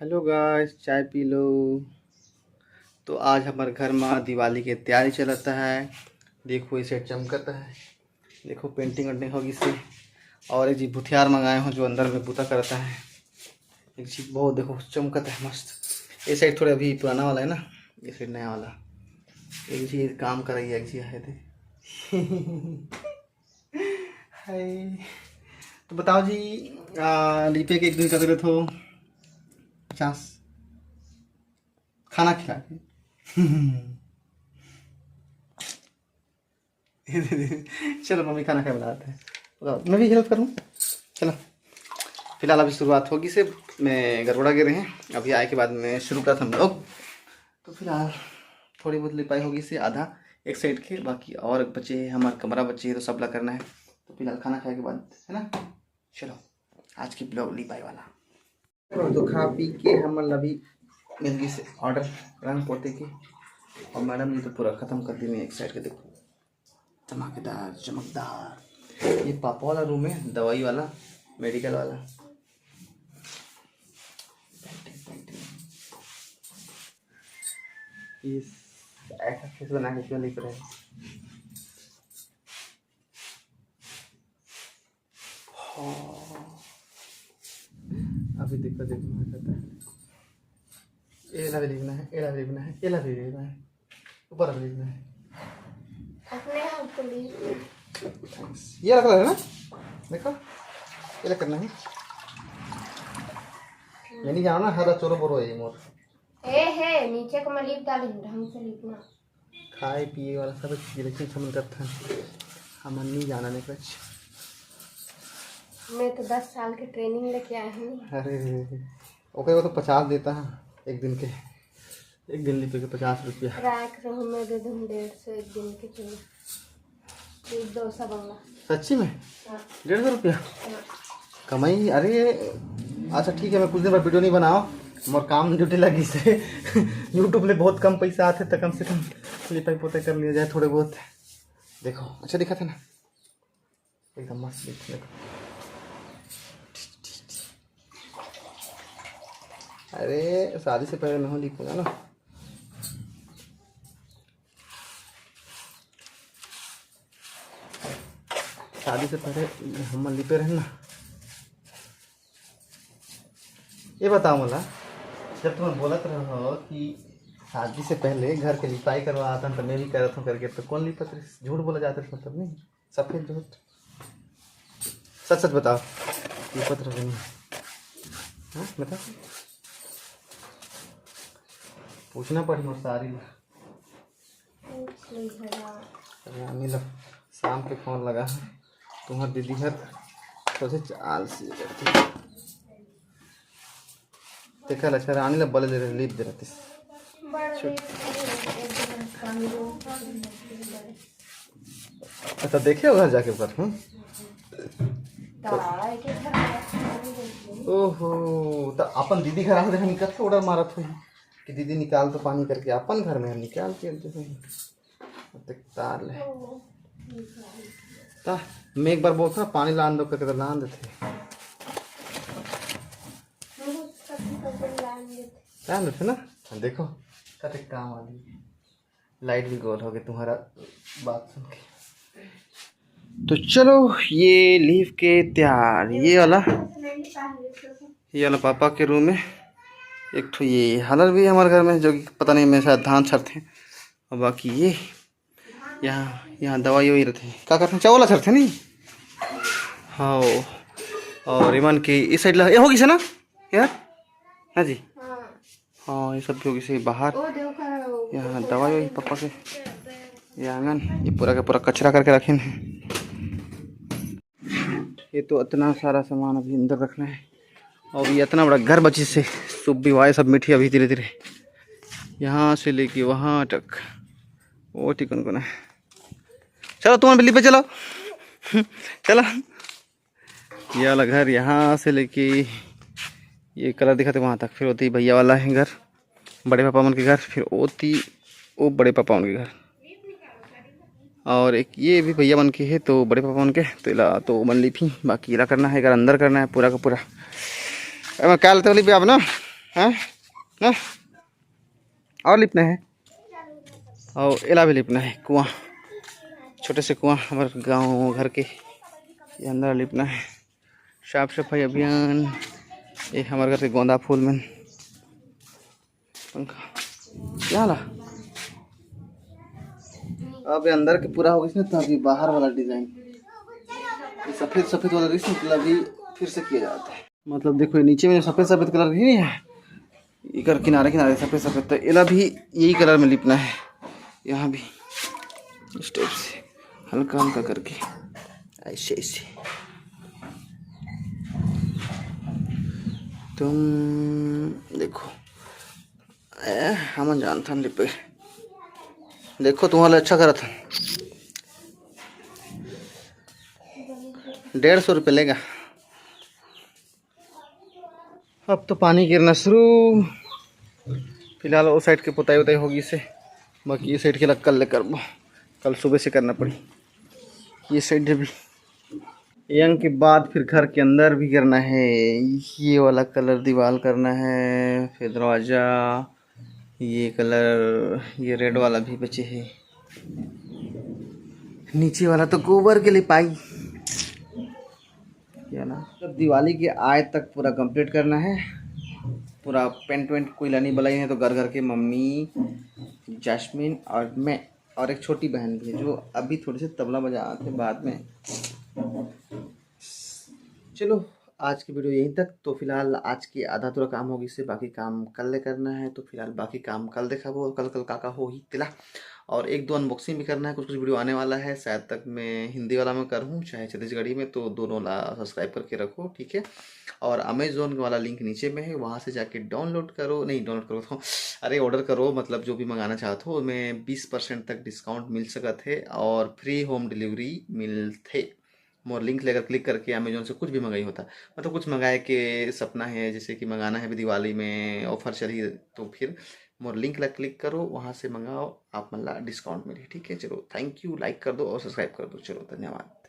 Hello guys, चाय P low. तो आज हमारे घर में दिवाली के तैयारी चलता है। देखो इसे चमकता है, देखो पेंटिंग वेंटिंग होगी इससे। और एक जी भुथियार मंगाए हो जो अंदर में बूता करता है। एक चीज बहुत देखो चमकता है मस्त। ये साइड थोड़ा अभी पुराना वाला है ना, ये साइड नया वाला। एक चीज काम कर रही है, एक चीज है दे। हाय। तो बताओ जी, लीपे के एक दिन कर रहे हो 50 खाना खिला के। चलो मम्मी खाना खा बनाते हैं। मैं भी हेल्प करूँ, चलो। फिलहाल अभी शुरुआत होगी से मैं गड़बड़ा गिरे हैं, अभी आए के बाद में शुरू करा था हम लोग। तो फिलहाल थोड़ी बहुत लिपाई होगी से आधा एक साइड के, बाकी और बचे हैं हमारा कमरा बचे है तो सबला करना है। तो फिलहाल खाना खाने के बाद है ना, चलो आज की ब्लॉग लिपाई वाला। तो खा पी के हम अभी मिल से ऑर्डर रंग पोते की, और मैडम ने तो पूरा ख़त्म कर दी। मैं एक साइड के देखो धमाकेदार चमकदार। ये पापा वाला रूम है, दवाई वाला, मेडिकल वाला। इस ऐसा फेस बना के क्यों लिख रहे हैं? अभी देखो देखो करता है। एला भी लिखना है, एला भी लिखना है, एला भी लिखना है, ऊपर भी लिखना है। ये लग रहा है ना, देखो ये लग करना है। मैं नहीं जाना हरा चोरो बोरो है मोर। है नीचे को मैं लिप डाली ढंग से लिखना। खाए पिए वाला सब चीज लेकिन समझ करता है, हम नहीं जाना नहीं कुछ। मैं तो 10 साल की ट्रेनिंग लेके आया हूँ। अरे ओके, वो तो 50 देता है एक दिन के, एक दिन लिपे के 50 रुपया। ट्रैक रहो मैं दे दूँ 150 एक दिन के चलो। 200 बंगला सच्ची में? 150 रुपया कमाई? अरे अच्छा ठीक है, मैं कुछ दिन बाद वीडियो नहीं बनाओ, मोर काम ड्यूटी लगी से। यूट्यूब में बहुत कम पैसा आते तो कम से कम लिपाई पोते कर लिया जाए थोड़े बहुत। देखो अच्छा दिखा था ना, एकदम मस्त दिखा। देखो अरे शादी से पहले मैं लिखूंगा ना। शादी से पहले हम लिपे रहे ना। ये बताओ मला, जब तुम बोलत रहो कि शादी से पहले घर के लिपाई करवा आता तो मैं भी करता हूँ करके, तो कौन लिपत रही? झूठ बोला जाता है मतलब नहीं, सफेद झूठ। सच सच बताओ, लिपत रहो नहीं? हाँ बताओ, पूछना पड़ी मुझसे सारी। मिलो शाम के फोन लगा है तुम्हारी दीदी है तो आलसी करती देखा अच्छा रानी ला बोले दे रहे लिप दे रहती। अच्छा देखे उधर जाके ऊपर। ओहो, तो अपन दीदी घर देखा निकल के ऑर्डर मारत हुई कि दीदी निकाल तो पानी करके अपन घर में निकाल के तार ले। ता मैं एक बार बोलता पानी लान दो करके तो लान देते, लान देते ना। देखो कते काम वाली लाइट भी गोल हो गई तुम्हारा बात सुन के। तो चलो ये लीव के तैयार। ये वाला पापा के रूम में एक तो ये हलर भी है हमारे घर में, जो कि पता नहीं मैं शायद धान छरते हैं। और बाकी ये यहाँ दवाई वही रहती है, क्या करते हैं चावला छरते नहीं। हाँ और इमन की इस साइड ये होगी से ना यार। हाँ जी हाँ, ये सब भी होगी से बाहर। यहाँ दवाई वही पापा के, ये आंगन ये पूरा का पूरा कचरा करके रखे हैं। ये तो इतना सारा सामान अभी अंदर रखना है, और ये इतना बड़ा घर बची से सुप भी वाए सब मीठी अभी धीरे धीरे यहाँ से लेके वहाँ तक। वो ठीक कौन है, चलो तुम बिल्ली पे चलो। चलो ये वाला घर यहाँ से लेके ये कलर दिखाते वहाँ तक, फिर होती भैया वाला है घर, बड़े पापा मन के घर, फिर होती वो बड़े पापा उनके घर, और एक ये भी भैया बन के है तो बड़े पापा उनके। तो इला तो मन ली थी, बाकी इला करना है, घर अंदर करना है पूरा का पूरा। क्या लेते हो लिपि आप ना? हाँ हाँ और लिपना है और एला भी लिपना है। कुआं, छोटे से कुआं हमारे गांव घर के ये अंदर लिपना है। साफ सफाई अभियान। एक हमारे घर के गोंदा फूल में पंखा क्या ला। अब ये अंदर के पूरा हो गया तो अभी बाहर वाला डिजाइन सफेद सफेद वाला मतलब अभी फिर से किया जाता है। मतलब देखो ये नीचे में सफेद सफेद कलर नहीं है, इधर किनारे किनारे सफेद सफेद, तो इला भी यही कलर में लिपना है। यहाँ भी स्टेप से हल्का हल्का करके ऐसे ऐसे। तुम देखो हम जानता लिपे, देखो तुम्हारा अच्छा करा था। 150 रुपये लेगा। अब तो पानी गिरना शुरू। फिलहाल वो साइड की पुताई उताई होगी इसे, बाकी ये साइड के लग कल कर कल सुबह से करना पड़ी। ये साइड भी यंग के बाद फिर घर के अंदर भी करना है। ये वाला कलर दीवार करना है, फिर दरवाज़ा ये कलर, ये रेड वाला भी बचे है। नीचे वाला तो गोबर के लिए पाई क्या ना। तो दिवाली के आज तक पूरा कंप्लीट करना है। पूरा पेंट वेंट कोई लानी बलाई है तो घर घर के मम्मी, जैस्मिन और मैं और एक छोटी बहन भी है जो अभी थोड़े से तबला बजाते बाद में। चलो आज की वीडियो यहीं तक। तो फिलहाल आज की आधा थोड़ा काम होगी, इससे बाकी काम कल करना है। तो फिलहाल बाकी काम कल देखा वो कल काका हो ही तिला। और एक दो अनबॉक्सिंग भी करना है, कुछ वीडियो आने वाला है। शायद तक मैं हिंदी वाला में करूँ चाहे छत्तीसगढ़ी में, तो दोनों वाला सब्सक्राइब करके रखो, ठीक है। और अमेज़ोन वाला लिंक नीचे में है, वहाँ से जाके डाउनलोड करो, नहीं डाउनलोड करो तो अरे ऑर्डर करो, मतलब जो भी मंगाना चाहते हो। मैं 20% तक डिस्काउंट मिल सका थे और फ्री होम डिलीवरी मिल थे। मोर लिंक लेकर क्लिक करके अमेजोन से कुछ भी मंगाई होता, मतलब कुछ मंगाए के सपना है जैसे कि मंगाना है भी, दिवाली में ऑफर चली, तो फिर मोर लिंक ला क्लिक करो, वहाँ से मंगाओ, आप मतलब डिस्काउंट मिले, ठीक है। चलो थैंक यू, लाइक कर दो और सब्सक्राइब कर दो। चलो धन्यवाद।